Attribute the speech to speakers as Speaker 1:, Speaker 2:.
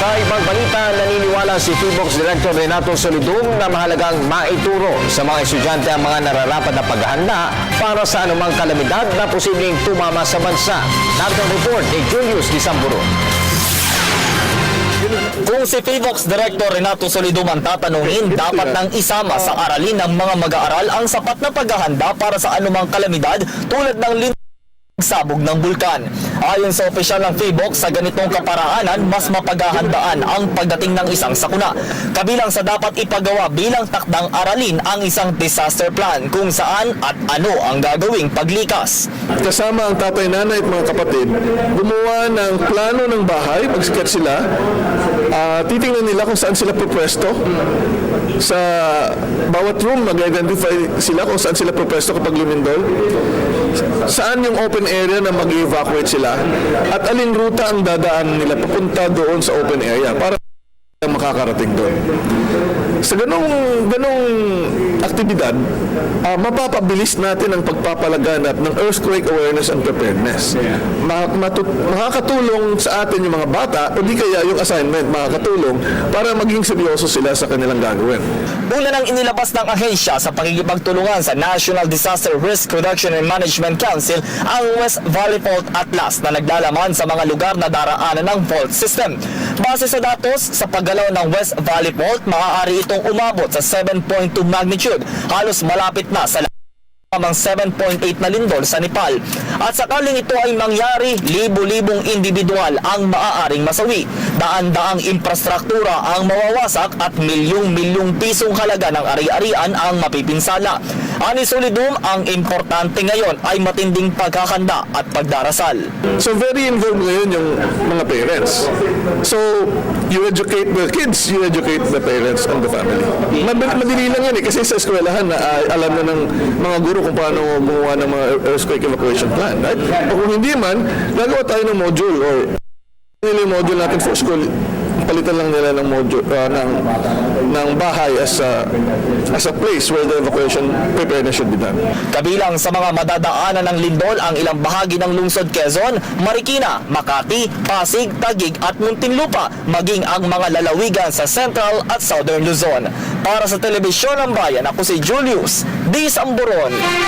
Speaker 1: Sa ibang balita, naniniwala si PHIVOLCS Director Renato Solidum na mahalagang maituro sa mga estudyante ang mga nararapat na paghahanda para sa anumang kalamidad na posibleng tumama sa bansa. Narito ang report ni Julius Disamburo.
Speaker 2: Kung si PHIVOLCS Director Renato Solidum ang tatanungin, dapat nang isama sa aralin ng mga mag-aaral ang sapat na paghahanda para sa anumang kalamidad tulad ng sabog ng bulkan. Ayon sa opisyal ng PHIVOLCS, sa ganitong kaparaanan, mas mapaghahandaan ang pagdating ng isang sakuna. Kabilang sa dapat ipagawa bilang takdang aralin ang isang disaster plan kung saan at ano ang gagawing paglikas.
Speaker 3: Kasama ang tatay, nanay at mga kapatid, gumawa ng plano ng bahay, mag-sketch sila, titingnan nila kung saan sila pupwesto. Sa bawat room, mag-identify sila kung saan sila pupwesto kapag lumindol. Saan yung open area na mag-evacuate sila at alin ruta ang dadaan nila papunta doon sa open area para makakarating doon. Sa ganong aktibidad, mapapabilis natin ang pagpapalaganap ng earthquake awareness and preparedness. Makakatulong sa atin yung mga bata o di kaya yung assignment makakatulong para maging seryoso sila sa kanilang gagawin.
Speaker 2: Una nang inilabas ng ahensya sa pakikipagtulungan sa National Disaster Risk Reduction and Management Council ang West Valley Fault Atlas na naglalaman sa mga lugar na daraanan ng fault system. Base sa datos, sa paggalaw ng West Valley Fault, maaari itong umabot sa 7.2 magnitude, halos malapit na sa lamang 7.8 na lindol sa Nepal. At sakaling ito ay mangyari, libo-libong individual ang maaaring masawi. Daan-daang infrastruktura ang mawawasak at milyong-milyong pisong halaga ng ari-arian ang mapipinsala. Ani Solidum, ang importante ngayon ay matinding paghahanda at pagdarasal.
Speaker 3: So very involved ngayon yung mga parents. So you educate the kids, you educate the parents and the family. Madali lang yan kasi sa eskwelahan na alam na ng mga guro kung paano gumawa ng mga earthquake evacuation plan. Right? O kung hindi man, gagawa tayo ng module or yung module natin for school, palitan lang nila ng module ng bahay as a place where the evacuation preparedness should be done.
Speaker 2: Kabilang sa mga madadaanan ng lindol ang ilang bahagi ng lungsod Quezon, Marikina, Makati, Pasig, Taguig at Muntinlupa, maging ang mga lalawigan sa Central at Southern Luzon. Para sa Telebisyon ng Bayan, ako si Julius Disamburo.